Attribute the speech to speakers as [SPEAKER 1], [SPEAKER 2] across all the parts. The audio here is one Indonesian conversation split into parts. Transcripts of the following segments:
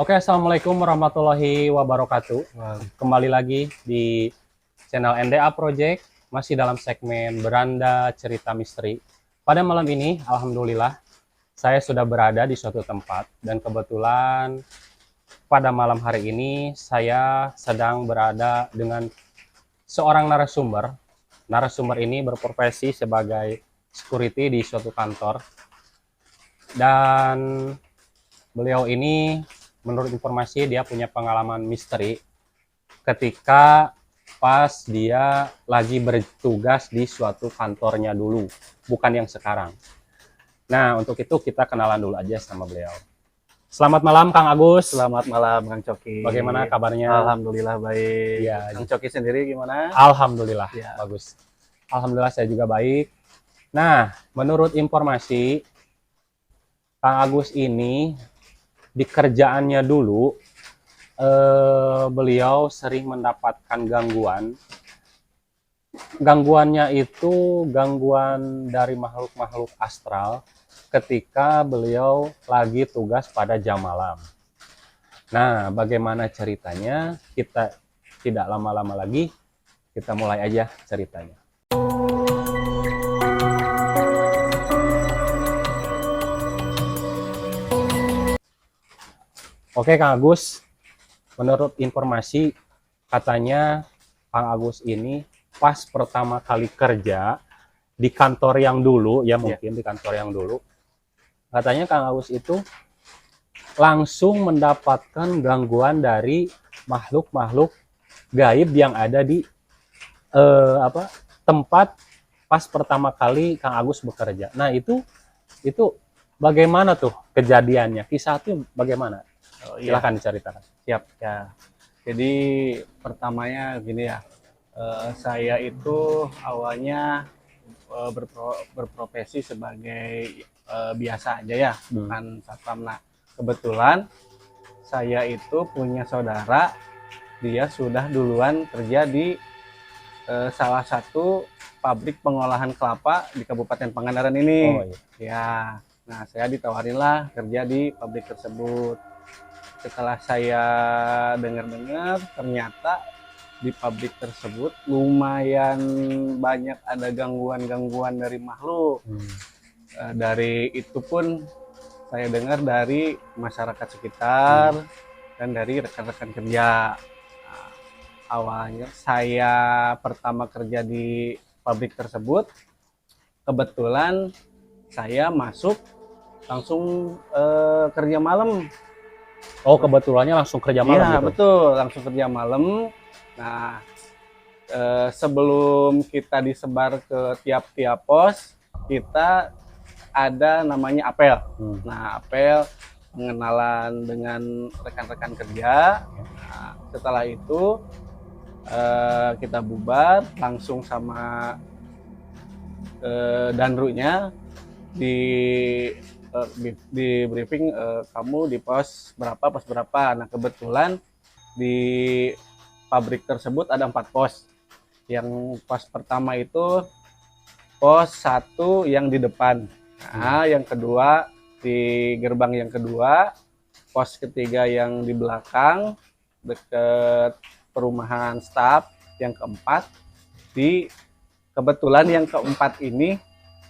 [SPEAKER 1] Oke, assalamualaikum warahmatullahi wabarakatuh. Kembali lagi di channel NDA Project, masih dalam segmen Beranda Cerita Misteri. Pada malam ini, alhamdulillah, saya sudah berada di suatu tempat dan kebetulan pada malam hari ini saya sedang berada dengan seorang narasumber. Narasumber ini berprofesi sebagai security di suatu kantor dan beliau ini menurut informasi dia punya pengalaman misteri ketika pas dia lagi bertugas di suatu kantornya dulu, bukan yang sekarang. Nah, untuk itu kita kenalan dulu aja sama beliau. Selamat malam Kang Agus.
[SPEAKER 2] Selamat malam Kang Coki.
[SPEAKER 1] Bagaimana kabarnya?
[SPEAKER 2] Alhamdulillah baik.
[SPEAKER 1] Ya,
[SPEAKER 2] Kang Coki sendiri gimana?
[SPEAKER 1] alhamdulillah
[SPEAKER 2] Ya.
[SPEAKER 1] bagus. Alhamdulillah saya juga baik. Nah, menurut informasi Kang Agus ini di kerjaannya dulu beliau sering mendapatkan gangguan. Gangguannya itu gangguan dari makhluk-makhluk astral ketika beliau lagi tugas pada jam malam. Nah, bagaimana ceritanya? Kita tidak lama-lama lagi, kita mulai aja ceritanya. Oke, Kang Agus. Menurut informasi, katanya Kang Agus ini pas pertama kali kerja di kantor yang dulu, ya mungkin di kantor yang dulu, katanya Kang Agus itu langsung mendapatkan gangguan dari makhluk-makhluk gaib yang ada di tempat pas pertama kali Kang Agus bekerja. Nah, itu bagaimana tuh kejadiannya? Kisah itu bagaimana? Silahkan diceritakan.
[SPEAKER 2] Siap ya. Jadi pertamanya gini ya, saya itu awalnya berprofesi sebagai biasa aja ya, bukan satpam. Nah, kebetulan saya itu punya saudara, dia sudah duluan kerja di salah satu pabrik pengolahan kelapa di Kabupaten Pangandaran ini.
[SPEAKER 1] Oh, iya.
[SPEAKER 2] Ya, nah saya ditawarin lah kerja di pabrik tersebut. Setelah saya dengar-dengar, ternyata di pabrik tersebut lumayan banyak ada gangguan-gangguan dari makhluk. Dari itu pun saya dengar dari masyarakat sekitar dan dari rekan-rekan kerja. Nah, awalnya saya pertama kerja di pabrik tersebut, kebetulan saya masuk langsung kerja malam.
[SPEAKER 1] Oh, kebetulannya langsung kerja malam
[SPEAKER 2] Iya,
[SPEAKER 1] gitu?
[SPEAKER 2] betul, langsung kerja malam. Nah, sebelum kita disebar ke tiap-tiap pos, kita ada namanya apel. Nah, apel pengenalan dengan rekan-rekan kerja. Nah, setelah itu kita bubar langsung sama danrunya di briefing, kamu di pos berapa. Nah, kebetulan di pabrik tersebut ada 4 pos. Yang pos pertama itu pos 1 yang di depan. Nah, yang kedua di gerbang yang kedua, pos ketiga yang di belakang dekat perumahan staf, yang keempat kebetulan yang keempat ini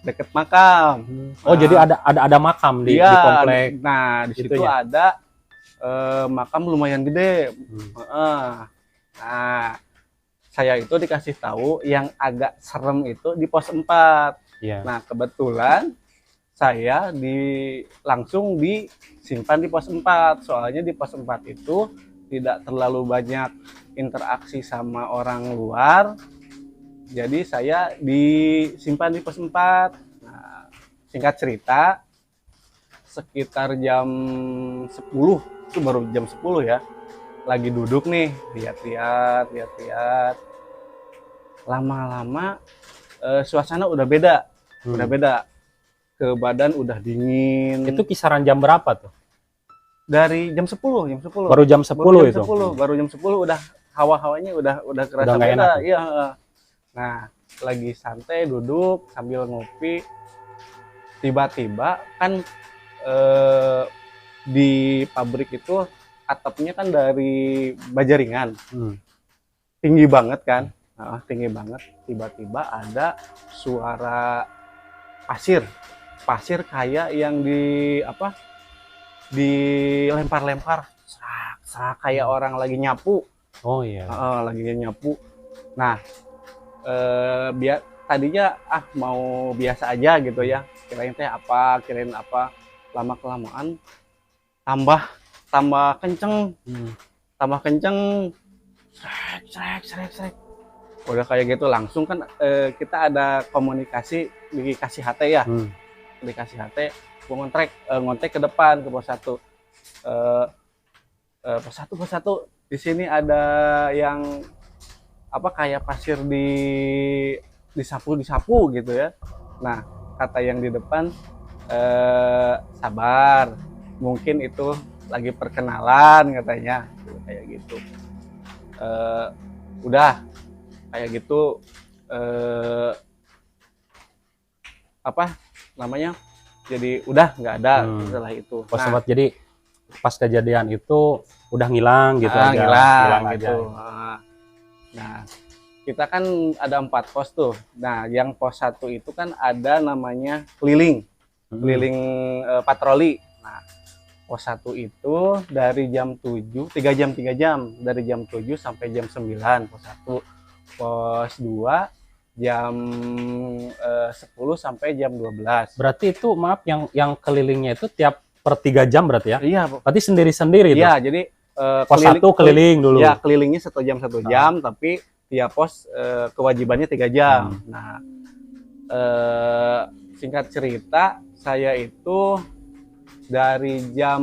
[SPEAKER 2] deket makam.
[SPEAKER 1] Oh, jadi ada makam di komplek.
[SPEAKER 2] Nah, di situ
[SPEAKER 1] ya?
[SPEAKER 2] ada makam lumayan gede. Nah, saya itu dikasih tahu yang agak serem itu di pos 4.
[SPEAKER 1] Yeah.
[SPEAKER 2] Nah, kebetulan saya langsung disimpan di pos 4. Soalnya di pos 4 itu tidak terlalu banyak interaksi sama orang luar. Jadi saya disimpan di pos 4. Nah, singkat cerita, sekitar jam 10, itu baru jam 10 ya. Lagi duduk nih, lihat-lihat. Lama-lama suasana udah beda. Ke badan udah dingin.
[SPEAKER 1] Itu kisaran jam berapa tuh?
[SPEAKER 2] Dari jam 10.
[SPEAKER 1] Baru jam 10 itu?
[SPEAKER 2] Baru jam 10 udah hawa-hawanya udah kerasa
[SPEAKER 1] Udah
[SPEAKER 2] beda.
[SPEAKER 1] enak.
[SPEAKER 2] Iya. Nah, lagi santai duduk sambil ngopi, tiba-tiba kan di pabrik itu atapnya kan dari baja ringan,
[SPEAKER 1] Hmm.
[SPEAKER 2] tinggi banget kan. Tinggi banget. Tiba-tiba ada suara pasir, pasir kayak yang dilempar-lempar, serak kayak orang lagi nyapu.
[SPEAKER 1] Oh iya.
[SPEAKER 2] Lagi nyapu. Nah, tadinya mau biasa aja gitu ya, kirain apa, lama kelamaan tambah kenceng, srek. Udah kayak gitu langsung kan, kita ada komunikasi di kasih HT ya. Di kasih HT ngontek ke depan ke pos 1. Pos 1 di sini ada yang kayak pasir disapu gitu ya. Nah, kata yang di depan, sabar, mungkin itu lagi perkenalan katanya, kayak gitu. Udah kayak gitu, jadi udah nggak ada setelah itu.
[SPEAKER 1] Pas sempat jadi pas kejadian itu udah ngilang gitu aja.
[SPEAKER 2] Ngilang
[SPEAKER 1] aja.
[SPEAKER 2] gitu. Nah, kita kan ada 4 pos tuh. Nah, yang pos 1 itu kan ada namanya keliling patroli. Nah, pos 1 itu dari jam 7, 3 jam, dari jam 7 sampai jam 9 pos 1. Pos 2 jam 10 sampai jam 12.
[SPEAKER 1] Berarti itu maaf yang kelilingnya itu tiap per 3 jam berarti ya?
[SPEAKER 2] Iya,
[SPEAKER 1] Berarti sendiri-sendiri itu.
[SPEAKER 2] Iya, jadi
[SPEAKER 1] pos 1 keliling dulu.
[SPEAKER 2] Ya, kelilingnya 1 jam 1 jam, tapi tiap pos kewajibannya 3 jam. Nah, singkat cerita, saya itu dari jam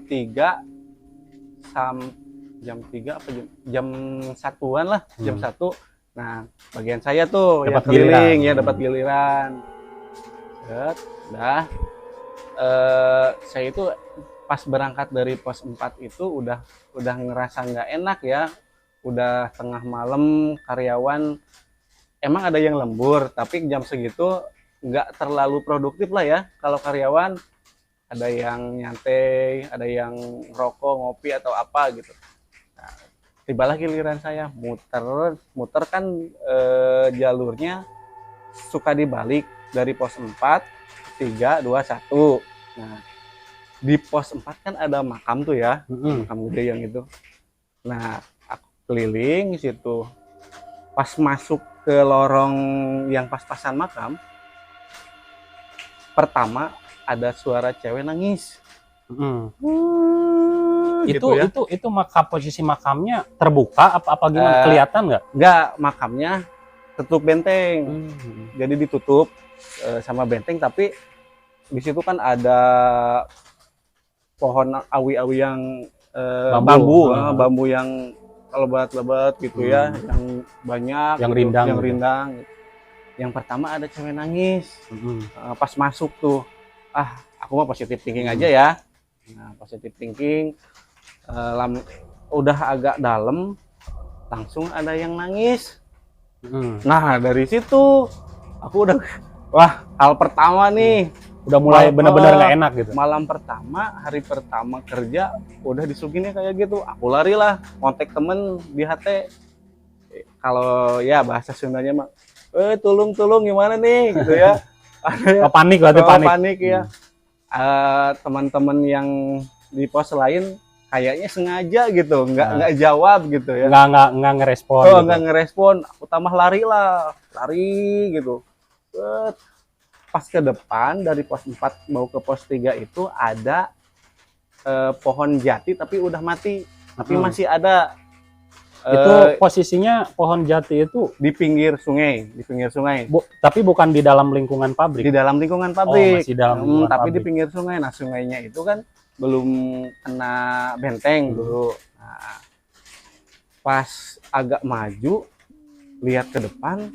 [SPEAKER 2] 3 jam 3 apa jam 1-an lah, jam 1. Nah, bagian saya tuh
[SPEAKER 1] dapat
[SPEAKER 2] yang keliling
[SPEAKER 1] giliran.
[SPEAKER 2] ya, dapat giliran. Udah. Saya itu pas berangkat dari pos 4 itu udah ngerasa nggak enak ya. Udah tengah malam, karyawan emang ada yang lembur, tapi jam segitu nggak terlalu produktif lah ya. Kalau karyawan ada yang nyantai, ada yang rokok, ngopi atau apa gitu. Nah, tibalah giliran saya muter kan, jalurnya suka dibalik dari pos 4, 3, 2, 1. Nah, di pos 4 kan ada makam tuh ya, makam gede yang itu. Nah, aku keliling di situ. Pas masuk ke lorong yang pas-pasan makam, pertama ada suara cewek nangis.
[SPEAKER 1] Itu
[SPEAKER 2] gitu ya.
[SPEAKER 1] itu posisi makamnya terbuka apa gimana, kelihatan nggak?
[SPEAKER 2] Nggak, makamnya tutup benteng. Jadi ditutup sama benteng, tapi di situ kan ada pohon awi-awi yang bambu yang lebat-lebat gitu ya, yang banyak,
[SPEAKER 1] yang
[SPEAKER 2] gitu,
[SPEAKER 1] rindang.
[SPEAKER 2] yang rindang. Yang pertama ada cewek nangis. Pas masuk tuh, aku mah positive thinking aja ya. Nah, positive thinking, udah agak dalam, langsung ada yang nangis. Nah, dari situ aku udah, hal pertama nih,
[SPEAKER 1] udah mulai benar-benar nggak enak gitu.
[SPEAKER 2] Malam pertama, hari pertama kerja udah disuguhinnya kayak gitu. Aku lari lah, kontak temen di HT. Kalau ya bahasa Sundanya mah, tulung gimana nih gitu ya.
[SPEAKER 1] Panik berarti,
[SPEAKER 2] panik ya. Teman-teman yang di pos lain kayaknya sengaja gitu, nggak jawab gitu ya.
[SPEAKER 1] Nggak ngerespon.
[SPEAKER 2] Nggak ngerespon. Aku tambah lari gitu. Pas ke depan dari pos 4 mau ke pos 3 itu ada pohon jati tapi udah mati, tapi masih ada.
[SPEAKER 1] Itu posisinya pohon jati itu
[SPEAKER 2] di pinggir sungai,
[SPEAKER 1] tapi bukan di dalam lingkungan pabrik.
[SPEAKER 2] Di dalam lingkungan pabrik.
[SPEAKER 1] Masih dalam lingkungan
[SPEAKER 2] tapi
[SPEAKER 1] pabrik.
[SPEAKER 2] Di pinggir sungai. Nah, sungainya itu kan belum kena benteng dulu. Nah, pas agak maju lihat ke depan,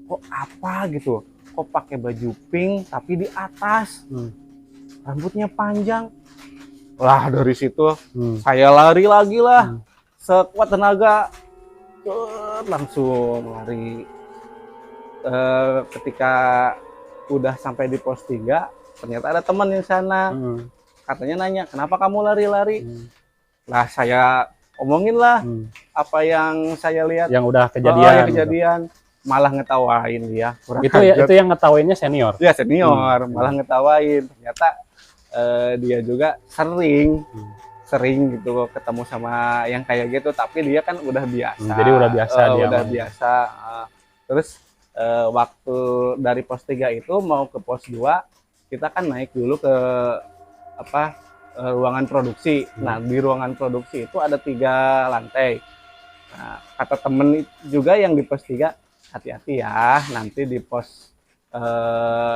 [SPEAKER 2] kok apa gitu, kok pakai baju pink tapi di atas, rambutnya panjang. Dari situ saya lari lagi lah, sekuat tenaga, langsung lari. Ketika udah sampai di pos 3, ternyata ada teman di sana. katanya nanya, kenapa kamu lari-lari?
[SPEAKER 1] Hmm.
[SPEAKER 2] Lah saya omongin lah
[SPEAKER 1] Hmm.
[SPEAKER 2] apa yang saya lihat.
[SPEAKER 1] Yang udah
[SPEAKER 2] Oh,
[SPEAKER 1] kejadian.
[SPEAKER 2] yang
[SPEAKER 1] gitu.
[SPEAKER 2] kejadian. Malah ngetawain dia. Kurang
[SPEAKER 1] Itu ya,
[SPEAKER 2] ajar.
[SPEAKER 1] itu yang ngetawainnya senior.
[SPEAKER 2] Ya senior,
[SPEAKER 1] Hmm.
[SPEAKER 2] malah ngetawain. Ternyata dia juga sering gitu ketemu sama yang kayak gitu, tapi dia kan udah biasa.
[SPEAKER 1] Jadi udah biasa dia
[SPEAKER 2] udah
[SPEAKER 1] mah.
[SPEAKER 2] biasa. Terus waktu dari pos 3 itu mau ke pos 2, kita kan naik dulu ke ruangan produksi. Nah, di ruangan produksi itu ada 3 lantai. Nah, kata temen juga yang di pos 3, hati-hati ya, nanti di pos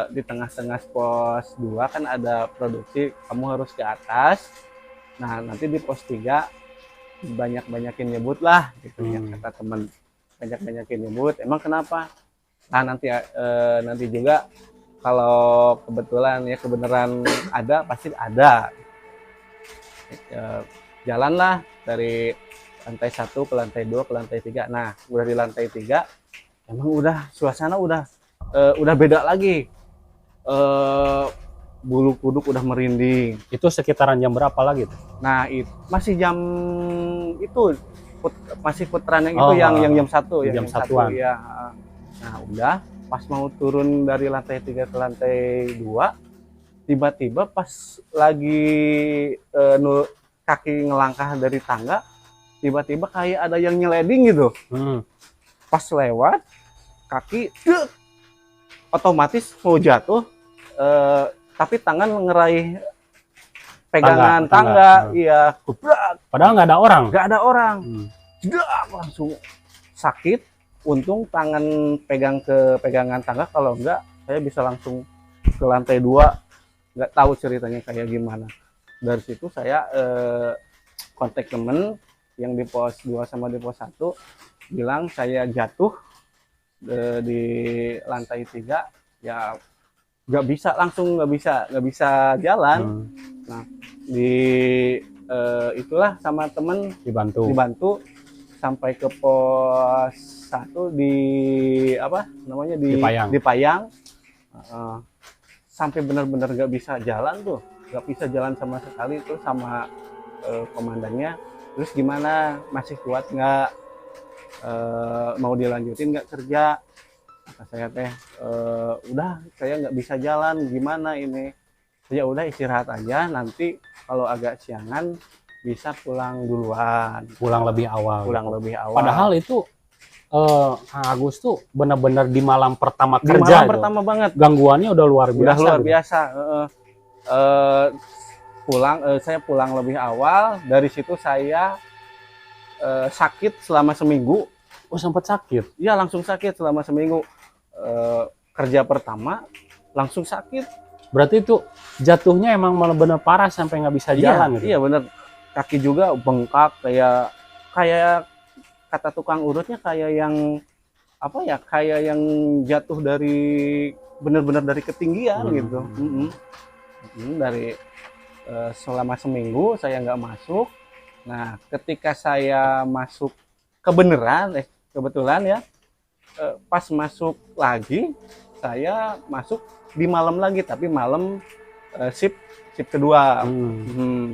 [SPEAKER 2] di tengah-tengah pos 2 kan ada produksi, kamu harus ke atas. Nah, nanti di pos 3 banyak-banyakin nyebut lah gitu ya, kata temen. Banyak-banyakin nyebut. Emang kenapa? Nah, nanti juga kalau kebetulan ya kebenaran ada, pasti ada. Jalanlah dari lantai 1 ke lantai 2 ke lantai 3. Nah, udah di lantai 3 emang udah suasana udah beda lagi. Bulu kuduk udah merinding.
[SPEAKER 1] Itu sekitaran jam berapa lagi tuh?
[SPEAKER 2] Nah, masih jam itu masih putaran yang itu yang jam 1 ya.
[SPEAKER 1] Jam 1-an.
[SPEAKER 2] Ya. Nah, udah pas mau turun dari lantai 3 ke lantai 2, tiba-tiba pas lagi kaki ngelangkah dari tangga, tiba-tiba kayak ada yang nyeleding gitu. Pas lewat kaki otomatis mau jatuh, tapi tangan ngeraih pegangan tangga. Iya, gebrak.
[SPEAKER 1] Padahal nggak ada orang.
[SPEAKER 2] Nggak ada orang. Jedak, langsung sakit. Untung tangan pegang ke pegangan tangga, kalau enggak saya bisa langsung ke lantai 2. Nggak tahu ceritanya kayak gimana. Dari situ saya kontak temen yang di pos 2 sama di pos 1, bilang saya jatuh di lantai 3, ya nggak bisa jalan. Nah, itulah sama temen dibantu sampai ke pos 1 di Payang. Sampai benar-benar nggak bisa jalan tuh, nggak bisa jalan sama sekali tuh sama komandannya. Terus gimana, masih kuat nggak, mau dilanjutin nggak kerja? Kata saya teh, udah saya nggak bisa jalan, gimana ini? Ya udah istirahat aja, nanti kalau agak siangan bisa pulang duluan.
[SPEAKER 1] Pulang lebih awal.
[SPEAKER 2] Padahal
[SPEAKER 1] itu Kang Agus tuh benar-benar di malam pertama
[SPEAKER 2] di
[SPEAKER 1] kerja.
[SPEAKER 2] Malam pertama banget.
[SPEAKER 1] Gangguannya udah luar biasa.
[SPEAKER 2] Saya pulang lebih awal. Dari situ saya sakit selama seminggu.
[SPEAKER 1] Oh, sempat sakit?
[SPEAKER 2] Iya, langsung sakit selama seminggu. Kerja pertama langsung sakit.
[SPEAKER 1] Berarti itu jatuhnya emang benar-benar parah sampai nggak bisa jalan gitu?
[SPEAKER 2] Iya bener. Kaki juga bengkak, kayak kata tukang urutnya kayak yang jatuh dari benar-benar dari ketinggian gitu. Dari selama seminggu saya nggak masuk. Nah, ketika saya masuk kebetulan ya, pas masuk lagi saya masuk di malam lagi, tapi malam shift kedua.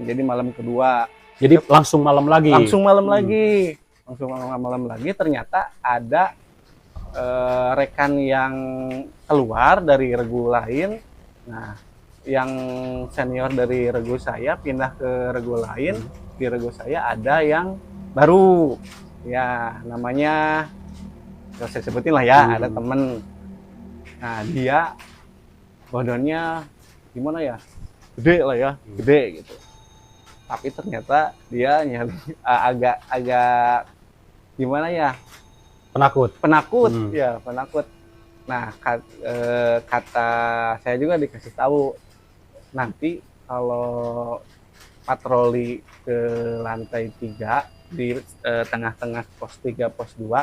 [SPEAKER 2] Jadi malam kedua.
[SPEAKER 1] Jadi langsung malam lagi.
[SPEAKER 2] Langsung malam lagi ternyata ada rekan yang keluar dari regu lain. Nah, yang senior dari regu saya pindah ke regu lain. Di regu saya ada yang baru. Ya, namanya saya sebutin lah ya, ada temen. Nah, dia badannya gimana ya? Gede lah ya, gede gitu. Tapi ternyata dia agak gimana ya? Penakut. Ya, penakut. Nah, kata saya juga dikasih tahu, nanti kalau patroli ke lantai 3 di tengah-tengah pos 3, pos 2,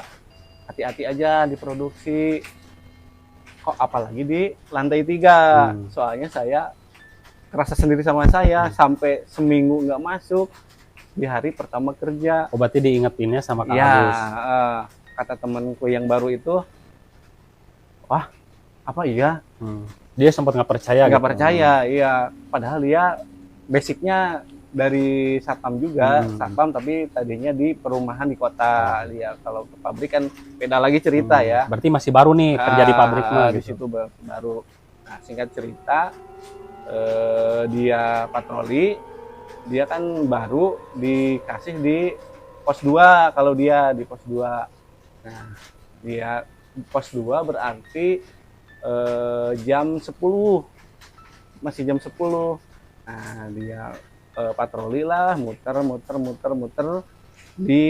[SPEAKER 2] hati-hati aja di produksi. Kok apalagi di lantai 3. Soalnya saya kerasa sendiri sama saya, sampai seminggu nggak masuk di hari pertama kerja.
[SPEAKER 1] Oh, berarti diingetinnya sama Kang
[SPEAKER 2] ya,
[SPEAKER 1] Agus.
[SPEAKER 2] Kata temanku yang baru itu, wah apa iya?
[SPEAKER 1] Dia sempat nggak percaya.
[SPEAKER 2] Nggak percaya, iya. Padahal dia basicnya dari satpam juga, satpam tapi tadinya di perumahan di kota. Dia kalau ke pabrik kan beda lagi cerita ya.
[SPEAKER 1] Berarti masih baru nih kerja di pabrik mah
[SPEAKER 2] Di
[SPEAKER 1] gitu.
[SPEAKER 2] situ baru. Nah, singkat cerita, dia patroli, dia kan baru dikasih di pos 2 kalau dia di pos 2. Nah, dia pos 2 berarti jam 10, masih jam 10. Nah, dia patroli lah, muter di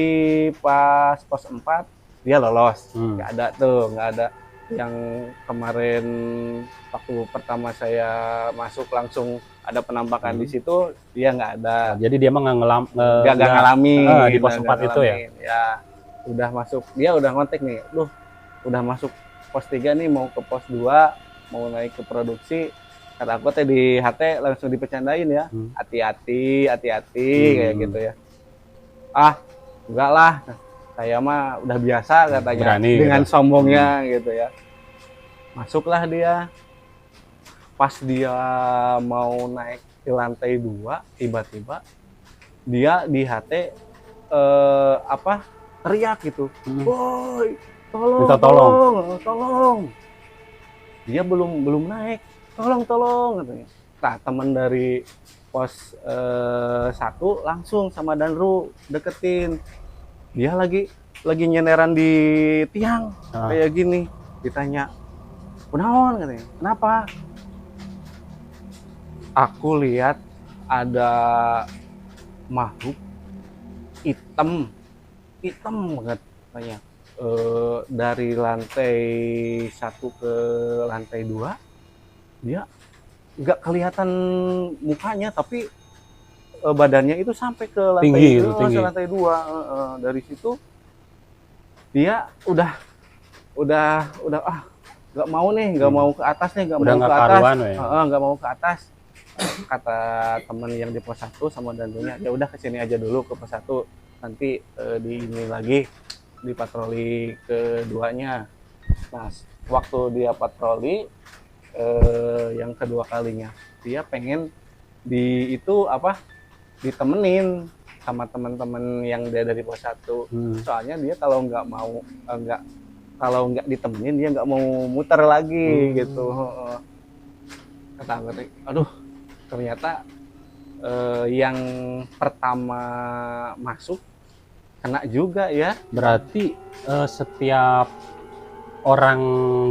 [SPEAKER 2] pas pos 4 dia lolos. Nggak ada tuh, nggak ada yang kemarin waktu pertama saya masuk langsung ada penampakan di situ, dia nggak ada.
[SPEAKER 1] Jadi dia mah
[SPEAKER 2] nggak ngalamin
[SPEAKER 1] di pos 4 itu ya.
[SPEAKER 2] Ya, udah masuk, dia udah ngontek nih, udah masuk pos 3 nih, mau ke pos 2, mau naik ke produksi. Kata aku teh di HT langsung dipecandain ya, hati-hati kayak gitu ya. Enggak lah, saya mah udah biasa katanya.
[SPEAKER 1] Berani,
[SPEAKER 2] dengan
[SPEAKER 1] gitu.
[SPEAKER 2] sombongnya gitu ya. Masuklah dia. Pas dia mau naik ke lantai 2, tiba-tiba dia di HT teriak gitu. Woi,
[SPEAKER 1] Minta
[SPEAKER 2] tolong. Dia belum naik. Tolong katanya. Nah, teman dari pos 1 langsung sama Danru deketin. Dia lagi nyenderan di tiang kayak gini. Ditanya, "Kunaon?" katanya. "Kenapa?" Aku lihat ada makhluk hitam banget katanya. Dari lantai 1 ke lantai 2 dia nggak kelihatan mukanya, tapi badannya itu sampai ke lantai
[SPEAKER 1] tinggi.
[SPEAKER 2] lantai 2. Dari situ dia udah nggak mau nih, nggak mau ke atas nih, nggak mau ke atas. Nggak mau ke atas. Kata teman yang di pos 1 sama dandunya, ya udah kesini aja dulu ke pos 1, nanti di ini lagi di patroli keduanya. Nah, waktu dia patroli yang kedua kalinya, dia pengen ditemenin sama teman-teman yang dia dari pos 1. Soalnya dia kalau nggak ditemenin dia nggak mau muter lagi gitu. Kata aku, aduh, ternyata yang pertama masuk kena juga ya.
[SPEAKER 1] Berarti setiap orang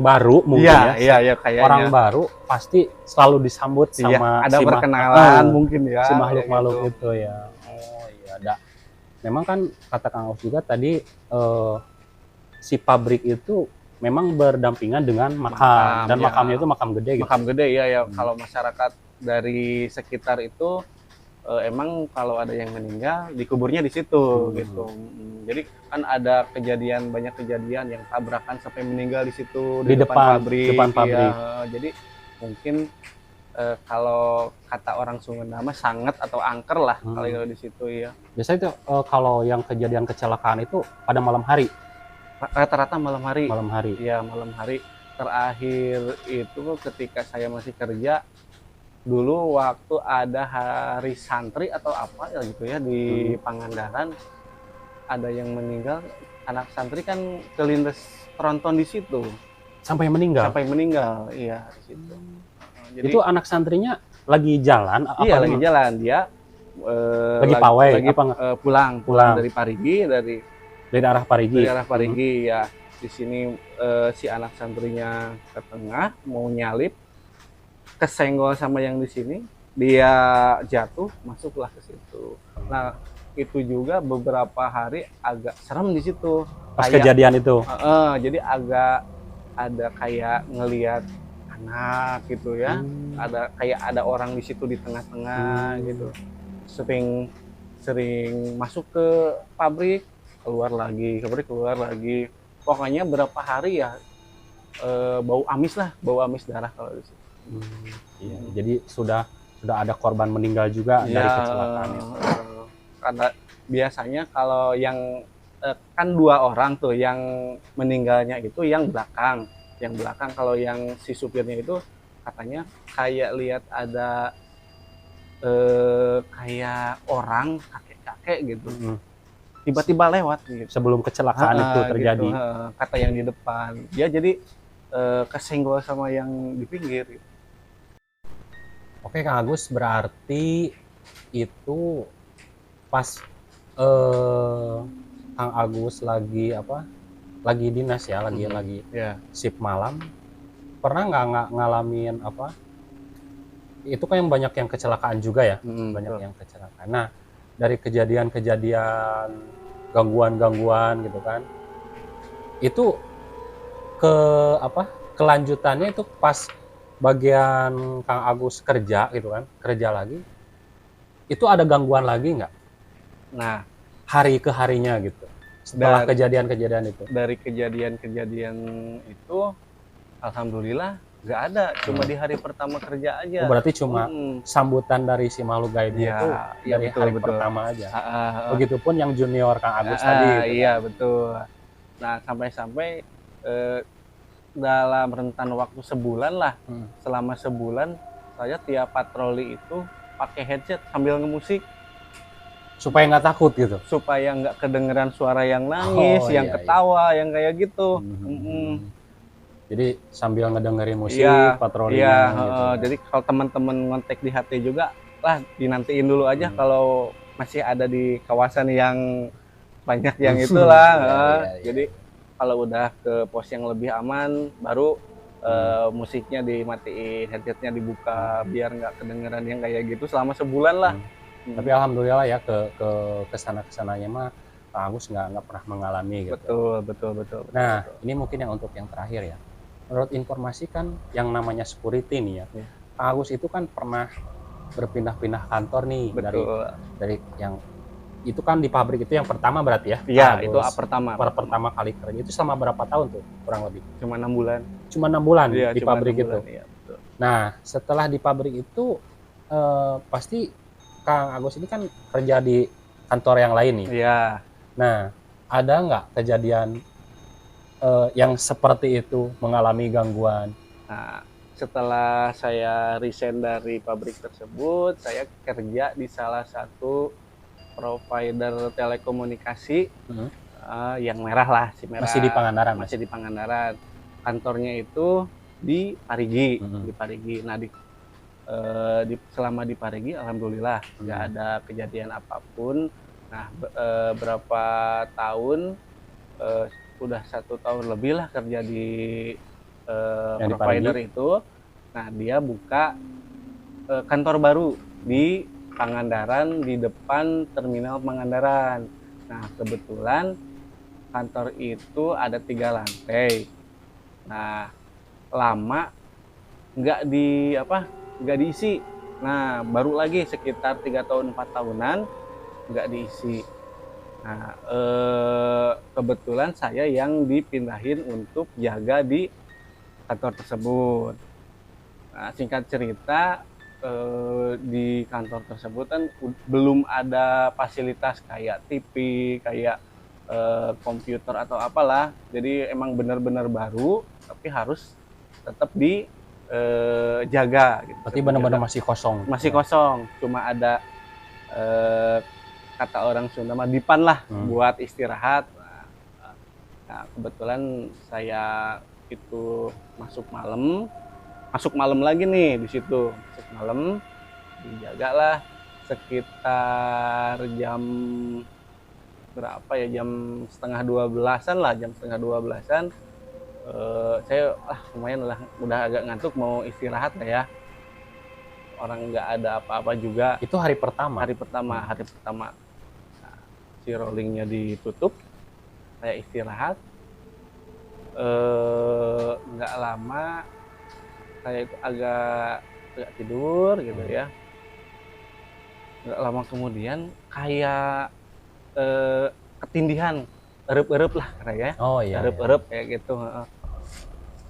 [SPEAKER 1] baru mungkin
[SPEAKER 2] ya kayaknya.
[SPEAKER 1] Orang baru pasti selalu disambut sama
[SPEAKER 2] ada perkenalan mungkin ya.
[SPEAKER 1] Si makhluk-makhluk itu ya. Oh iya, ada. Memang kan kata Kang Aus juga tadi si pabrik itu memang berdampingan dengan makam dan makamnya itu makam gede gitu.
[SPEAKER 2] Makam gede ya. Kalau masyarakat dari sekitar itu emang kalau ada yang meninggal dikuburnya di situ gitu. Jadi kan ada banyak kejadian yang tabrakan sampai meninggal di situ di depan pabrik. Ya. Jadi mungkin kalau kata orang Sunda mah sanget atau angker lah kalau di situ ya.
[SPEAKER 1] Biasanya itu kalau yang kejadian kecelakaan itu pada malam hari.
[SPEAKER 2] Rata-rata malam hari. Iya, malam hari. Terakhir itu ketika saya masih kerja dulu, waktu ada hari santri atau apa ya gitu ya di Pangandaran, ada yang meninggal, anak santri kan kelindes tronton di situ
[SPEAKER 1] sampai meninggal.
[SPEAKER 2] Iya, di situ. Jadi
[SPEAKER 1] itu anak santrinya lagi jalan
[SPEAKER 2] iya, lagi jalan dia
[SPEAKER 1] lagi pawai
[SPEAKER 2] pulang dari Parigi, dari arah Parigi ya. Di sini si anak santrinya ke tengah mau nyalip, kesenggol sama yang di sini, dia jatuh, masuklah ke situ. Nah, itu juga beberapa hari agak serem di situ.
[SPEAKER 1] Pas kejadian itu.
[SPEAKER 2] Jadi agak ada kayak ngelihat anak gitu ya. Ada orang di situ di tengah-tengah gitu. Sering masuk ke pabrik, keluar lagi. Pokoknya berapa hari ya bau amis darah kalau di situ.
[SPEAKER 1] Iya, jadi sudah ada korban meninggal juga dari kecelakaan itu.
[SPEAKER 2] Karena biasanya kalau yang kan 2 orang tuh yang meninggalnya itu yang belakang. Kalau yang si supirnya itu katanya kayak lihat ada kayak orang kakek-kakek gitu
[SPEAKER 1] Mm-mm.
[SPEAKER 2] tiba-tiba lewat gitu.
[SPEAKER 1] Sebelum kecelakaan itu terjadi.
[SPEAKER 2] Gitu, kata yang di depan dia jadi kesenggol sama yang di pinggir gitu.
[SPEAKER 1] Oke Kang Agus, berarti itu pas eh, Kang Agus lagi apa? Lagi dinas ya, lagi
[SPEAKER 2] Ya.
[SPEAKER 1] shift malam. Pernah nggak ngalamin apa? Itu kan yang banyak yang kecelakaan juga ya, banyak
[SPEAKER 2] Betul.
[SPEAKER 1] yang kecelakaan. Nah, dari kejadian-kejadian gangguan-gangguan gitu kan, itu ke apa? Kelanjutannya itu pas bagian Kang Agus kerja gitu kan, kerja lagi, itu ada gangguan lagi nggak
[SPEAKER 2] Nah,
[SPEAKER 1] hari ke harinya gitu setelah
[SPEAKER 2] Dari-
[SPEAKER 1] kejadian-kejadian itu?
[SPEAKER 2] dari kejadian-kejadian itu alhamdulillah nggak ada, cuma di hari pertama kerja aja.
[SPEAKER 1] Oh, berarti cuma
[SPEAKER 2] Mm-mm.
[SPEAKER 1] sambutan dari si makhluk gaibnya
[SPEAKER 2] Ya,
[SPEAKER 1] itu
[SPEAKER 2] ya
[SPEAKER 1] dari
[SPEAKER 2] betul,
[SPEAKER 1] hari
[SPEAKER 2] betul.
[SPEAKER 1] pertama aja.
[SPEAKER 2] Ah, ah, ah.
[SPEAKER 1] Begitupun yang junior Kang Agus tadi gitu kan.
[SPEAKER 2] Iya betul. Nah sampai-sampai eh, dalam rentan waktu sebulan lah,
[SPEAKER 1] Hmm.
[SPEAKER 2] selama sebulan saya tiap patroli itu pakai headset sambil ngemusik
[SPEAKER 1] Supaya nggak takut gitu.
[SPEAKER 2] supaya nggak kedengeran suara yang nangis,
[SPEAKER 1] Oh,
[SPEAKER 2] yang
[SPEAKER 1] iya,
[SPEAKER 2] ketawa, yang kayak gitu.
[SPEAKER 1] Jadi sambil ngedengerin musik
[SPEAKER 2] Iya,
[SPEAKER 1] patrolinya
[SPEAKER 2] iya.
[SPEAKER 1] gitu.
[SPEAKER 2] Jadi kalau teman-teman ngontek di HT juga lah dinantiin dulu aja kalau masih ada di kawasan yang banyak yang itulah.
[SPEAKER 1] Iya.
[SPEAKER 2] Jadi kalau udah ke pos yang lebih aman baru musiknya dimatiin, headsetnya dibuka biar nggak kedengeran yang kayak gitu selama sebulan lah.
[SPEAKER 1] Tapi alhamdulillah ya ke kesananya mah Kang Agus nggak pernah mengalami gitu.
[SPEAKER 2] Betul.
[SPEAKER 1] Nah, ini mungkin yang untuk yang terakhir ya. Menurut informasi kan yang namanya security nih ya.
[SPEAKER 2] Iya.
[SPEAKER 1] Kang Agus itu kan pernah berpindah-pindah kantor nih
[SPEAKER 2] Betul.
[SPEAKER 1] dari yang itu kan di pabrik itu yang pertama berarti ya.
[SPEAKER 2] Iya,
[SPEAKER 1] Kang
[SPEAKER 2] itu
[SPEAKER 1] Agus
[SPEAKER 2] pertama
[SPEAKER 1] kali kerja itu selama berapa tahun tuh kurang lebih?
[SPEAKER 2] cuma 6 bulan.
[SPEAKER 1] Cuma 6 bulan
[SPEAKER 2] Iya,
[SPEAKER 1] di
[SPEAKER 2] cuma
[SPEAKER 1] pabrik
[SPEAKER 2] 6
[SPEAKER 1] itu.
[SPEAKER 2] bulan, iya, betul.
[SPEAKER 1] Nah, setelah di pabrik itu pasti Kang Agus ini kan kerja di kantor yang lain nih.
[SPEAKER 2] Iya.
[SPEAKER 1] Nah, ada nggak kejadian yang seperti itu mengalami gangguan?
[SPEAKER 2] Nah, setelah saya resign dari pabrik tersebut, saya kerja di salah satu provider telekomunikasi yang merah lah, si merah.
[SPEAKER 1] Masih di Pangandaran?
[SPEAKER 2] Masih di Pangandaran. Kantornya itu di Parigi, di Parigi. Nah, selama di Parigi, alhamdulillah nggak ada kejadian apapun. Nah, berapa tahun, udah 1 tahun lebih lah kerja di provider itu. Nah, dia buka kantor baru di Pangandaran, di depan terminal Pangandaran. Nah, kebetulan kantor itu ada 3 lantai. Nah, lama nggak diisi. Nah, baru lagi sekitar 3 tahun 4 tahunan nggak diisi. Nah, kebetulan saya yang dipindahin untuk jaga di kantor tersebut. Nah, singkat cerita, di kantor tersebut kan belum ada fasilitas kayak TV, kayak komputer atau apalah. Jadi emang benar-benar baru, tapi harus tetap dijaga. Gitu.
[SPEAKER 1] Berarti benar-benar masih kosong.
[SPEAKER 2] Masih kosong, cuma ada kata orang Sunda mah dipan lah buat istirahat. Nah, kebetulan saya itu masuk malam lagi nih di situ, masuk malam, dijagalah sekitar jam berapa ya, jam setengah 12-an lah, jam setengah 12-an. Saya lumayan lah, udah agak ngantuk mau istirahat lah ya. Orang nggak ada apa-apa juga.
[SPEAKER 1] Itu hari pertama.
[SPEAKER 2] Hari pertama. Nah, si rollingnya ditutup, saya istirahat. Nggak lama saya itu agak tidur gitu ya. Nggak lama kemudian kayak ketindihan, erup-erup lah kayak ya.
[SPEAKER 1] Oh iya.
[SPEAKER 2] Erup-erup kayak gitu.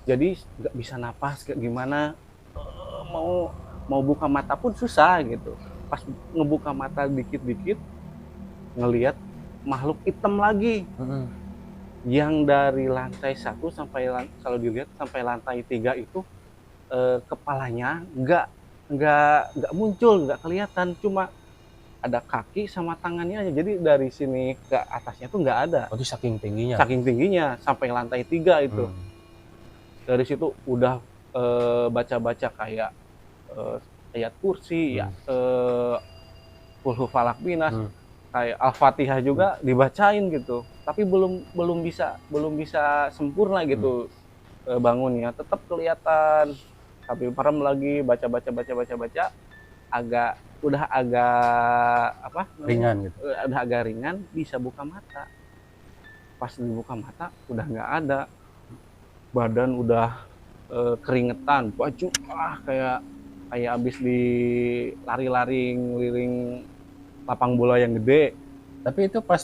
[SPEAKER 2] Jadi nggak bisa napas, kayak gimana, mau buka mata pun susah gitu. Pas ngebuka mata dikit-dikit ngelihat makhluk hitam lagi. Yang dari lantai 1 sampai kalau dilihat sampai lantai 3 itu kepalanya nggak muncul, nggak kelihatan, cuma ada kaki sama tangannya aja. Jadi dari sini ke atasnya tuh nggak ada.
[SPEAKER 1] Berarti saking tingginya.
[SPEAKER 2] Saking tingginya sampai lantai 3 itu. Dari situ udah baca-baca kayak ayat kursi, ya, Qul falak binas, kayak Al-Fatihah juga dibacain gitu. Tapi belum bisa sempurna gitu bangunnya. Tetap kelihatan sambil merem lagi baca, udah agak apa?
[SPEAKER 1] Ringan gitu.
[SPEAKER 2] Udah agak ringan, bisa buka mata. Pas dibuka mata udah nggak ada. Badan udah keringetan, baju kayak abis lari-lari ngeliling lapang bola yang gede.
[SPEAKER 1] Tapi itu pas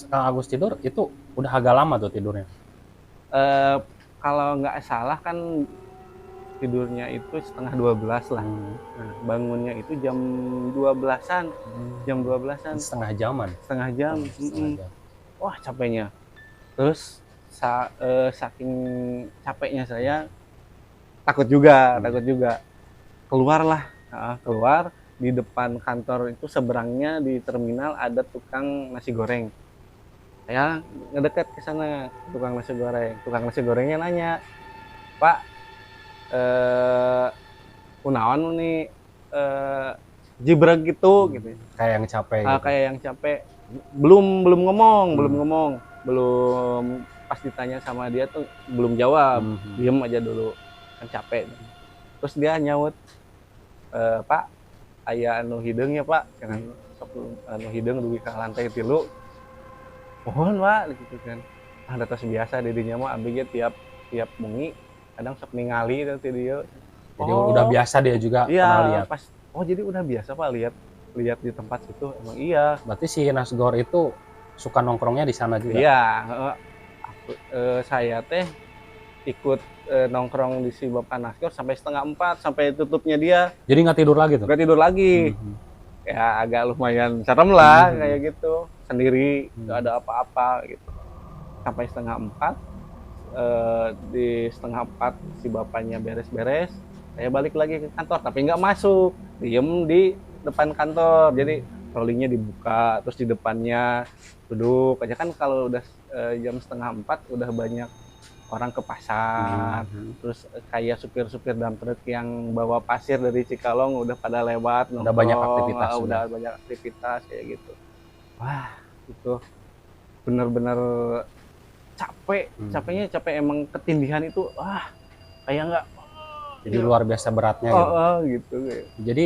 [SPEAKER 1] Kang Agus tidur itu udah agak lama tuh tidurnya.
[SPEAKER 2] Kalau nggak salah kan tidurnya itu setengah 12 lah. Nah, bangunnya itu jam 12-an. Jam 12-an.
[SPEAKER 1] Setengah jaman.
[SPEAKER 2] Setengah jam. Wah, capeknya. Terus saking capeknya saya takut juga. Keluar di depan kantor itu, seberangnya di terminal ada tukang nasi goreng. Saya ngedekat ke sana, tukang nasi gorengnya nanya, "Pak, kunaon nih jibrek gitu."
[SPEAKER 1] Kayak yang capek gitu.
[SPEAKER 2] Kayak yang capek. Belum ngomong. Pas ditanya sama dia tuh belum jawab. Diem aja dulu, kan capek. Terus dia nyaut, "Pak, aya anu hideung ya, Pak, jangan sok anu hideung dugi ka lantai 3." "Mohon, Pak," gitu kan. Tos biasa di dinya mah abdi ge tiap bengi kadang sok ningali teh dia.
[SPEAKER 1] Jadi udah biasa dia juga pernah lihat.
[SPEAKER 2] Pas jadi udah biasa Pak lihat di tempat situ. Emang iya.
[SPEAKER 1] Berarti si Nasgor itu suka nongkrongnya di sana juga.
[SPEAKER 2] Iya, saya teh ikut nongkrong di si Bapak Nasgor sampai setengah 4, sampai tutupnya dia.
[SPEAKER 1] Jadi nggak tidur lagi tuh?
[SPEAKER 2] Nggak tidur lagi. Ya agak lumayan serem lah kayak gitu. Sendiri, nggak ada apa-apa gitu. Sampai setengah 4, di setengah 4 si bapaknya beres-beres. Saya balik lagi ke kantor, tapi nggak masuk. Diem di depan kantor. Jadi rollingnya dibuka, terus di depannya duduk aja. Kan kalau udah jam setengah 4 udah banyak orang ke pasar. Terus kayak supir-supir dump truck yang bawa pasir dari Cikalong udah pada lewat.
[SPEAKER 1] Udah banyak aktivitas.
[SPEAKER 2] Udah banyak aktivitas kayak gitu. Wah, itu bener-bener capek. Capek emang, ketindihan itu. Kayak nggak.
[SPEAKER 1] Jadi luar biasa beratnya gitu.
[SPEAKER 2] Gitu.
[SPEAKER 1] Jadi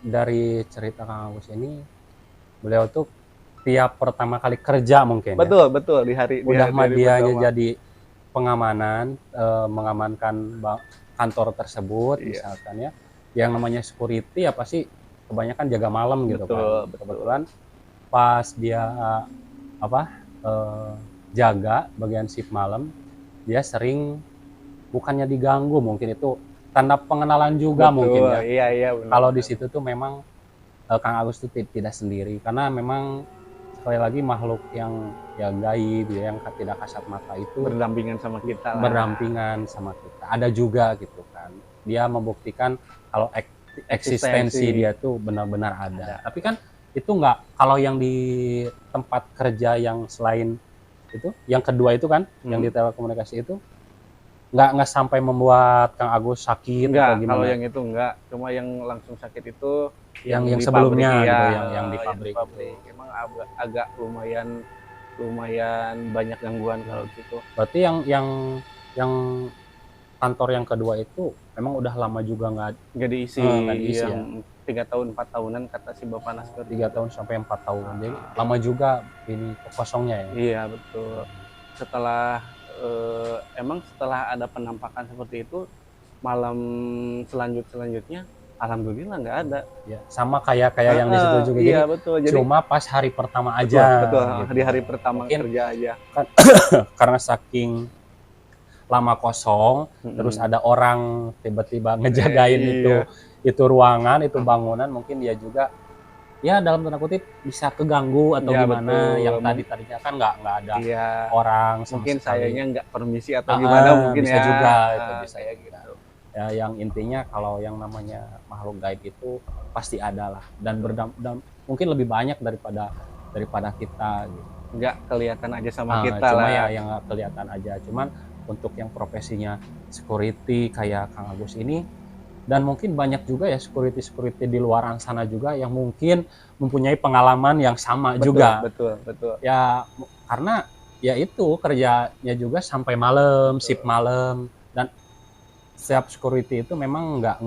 [SPEAKER 1] dari cerita Kang Agus ini, beliau tuh tiap pertama kali kerja mungkin.
[SPEAKER 2] Betul di hari
[SPEAKER 1] dia jadi pengamanan, mengamankan kantor tersebut. Misalkan ya, yang namanya security ya pasti kebanyakan jaga malam gitu.
[SPEAKER 2] Betul.
[SPEAKER 1] Kebetulan pas dia jaga bagian shift malam, dia sering bukannya diganggu, mungkin itu tanda pengenalan juga. Betul, mungkin ya.
[SPEAKER 2] Iya.
[SPEAKER 1] Kalau di situ tuh memang Kang Agus tuh tidak sendiri, karena memang sekali lagi makhluk yang ya gaib, yang tidak kasat mata itu
[SPEAKER 2] berdampingan sama kita.
[SPEAKER 1] Ada juga gitu kan. Dia membuktikan kalau eksistensi dia tuh benar-benar ada. Tapi kan itu nggak, kalau yang di tempat kerja yang selain itu, yang kedua itu kan, yang di telekomunikasi itu nggak sampai membuat Kang Agus sakit atau gimana?
[SPEAKER 2] Kalau yang itu enggak, cuma yang langsung sakit itu
[SPEAKER 1] yang sebelumnya pabrik, gitu, yang di pabrik.
[SPEAKER 2] Emang agak lumayan banyak gangguan kalau gitu.
[SPEAKER 1] Berarti yang kantor yang kedua itu memang udah lama juga nggak diisi
[SPEAKER 2] yang 3 tahun 4 tahunan kata si Bapak Nasgor.
[SPEAKER 1] 3 tahun sampai 4 tahun. Jadi lama juga ini kosongnya ya.
[SPEAKER 2] Iya, betul. Setelah ada penampakan seperti itu, malam selanjutnya alhamdulillah nggak ada.
[SPEAKER 1] Ya, sama kayak yang di situ juga.
[SPEAKER 2] Iya, betul.
[SPEAKER 1] Jadi cuma pas hari pertama aja.
[SPEAKER 2] Betul.
[SPEAKER 1] Gitu.
[SPEAKER 2] Di hari pertama kerja aja.
[SPEAKER 1] Karena saking lama kosong, terus ada orang tiba-tiba ngejagain itu ruangan, itu bangunan, mungkin dia juga ya dalam tanda kutip bisa keganggu atau gimana. Betul. Yang tadinya kan nggak ada orang sama
[SPEAKER 2] mungkin
[SPEAKER 1] sekali.
[SPEAKER 2] sayanya nggak permisi atau gimana, mungkin
[SPEAKER 1] bisa juga itu bisa
[SPEAKER 2] kayak gitu.
[SPEAKER 1] Ya, yang intinya kalau yang namanya makhluk gaib itu pasti ada lah, dan mungkin lebih banyak daripada kita gitu.
[SPEAKER 2] Nggak kelihatan aja sama kita
[SPEAKER 1] Cuma
[SPEAKER 2] lah.
[SPEAKER 1] ya yang nggak kelihatan aja. Cuman untuk yang profesinya security kayak Kang Agus ini, dan mungkin banyak juga ya security di luaran sana juga yang mungkin mempunyai pengalaman yang sama
[SPEAKER 2] Betul,
[SPEAKER 1] juga.
[SPEAKER 2] betul.
[SPEAKER 1] Ya karena ya itu kerjanya juga sampai malam, shift malam, dan setiap security itu memang nggak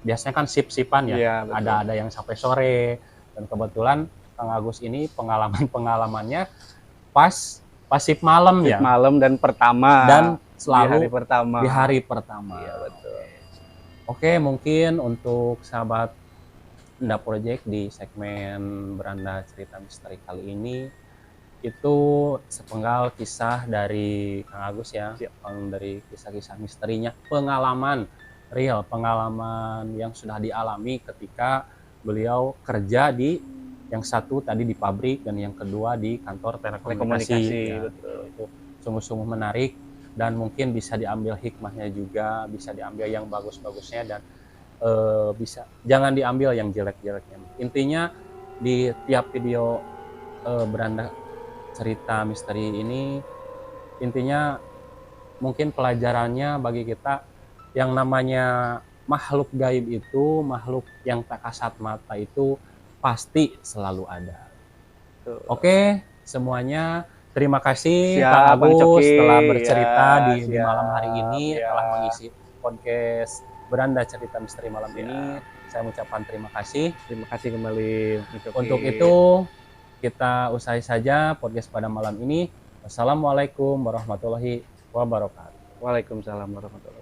[SPEAKER 1] biasanya kan shift-shiftan ya.
[SPEAKER 2] Iya, betul.
[SPEAKER 1] Ada yang sampai sore, dan kebetulan Kang Agus ini pengalamannya pas shift malam
[SPEAKER 2] Shift
[SPEAKER 1] ya,
[SPEAKER 2] malam dan pertama.
[SPEAKER 1] dan
[SPEAKER 2] Di
[SPEAKER 1] selalu
[SPEAKER 2] hari pertama.
[SPEAKER 1] di hari pertama.
[SPEAKER 2] Iya, betul.
[SPEAKER 1] Oke, mungkin untuk sahabat Enda Project di segmen Beranda Cerita Misteri kali ini itu sepenggal kisah dari Kang Agus ya, dari kisah-kisah misterinya, pengalaman real, pengalaman yang sudah dialami ketika beliau kerja di yang satu tadi di pabrik dan yang kedua di kantor telekomunikasi. Ya, itu sungguh-sungguh menarik, dan mungkin bisa diambil hikmahnya juga, bisa diambil yang bagus-bagusnya, dan bisa jangan diambil yang jelek-jeleknya. Intinya di tiap video Beranda Cerita Misteri ini, intinya mungkin pelajarannya bagi kita, yang namanya makhluk gaib itu, makhluk yang tak kasat mata itu pasti selalu ada. Oke, semuanya terima kasih Kang Agus telah bercerita di malam hari ini, telah mengisi podcast Beranda Cerita Misteri malam ini. Saya mengucapkan terima kasih.
[SPEAKER 2] Terima kasih kembali.
[SPEAKER 1] Untuk itu kita usai saja podcast pada malam ini. Wassalamualaikum warahmatullahi wabarakatuh.
[SPEAKER 2] Waalaikumsalam warahmatullahi wabarakatuh.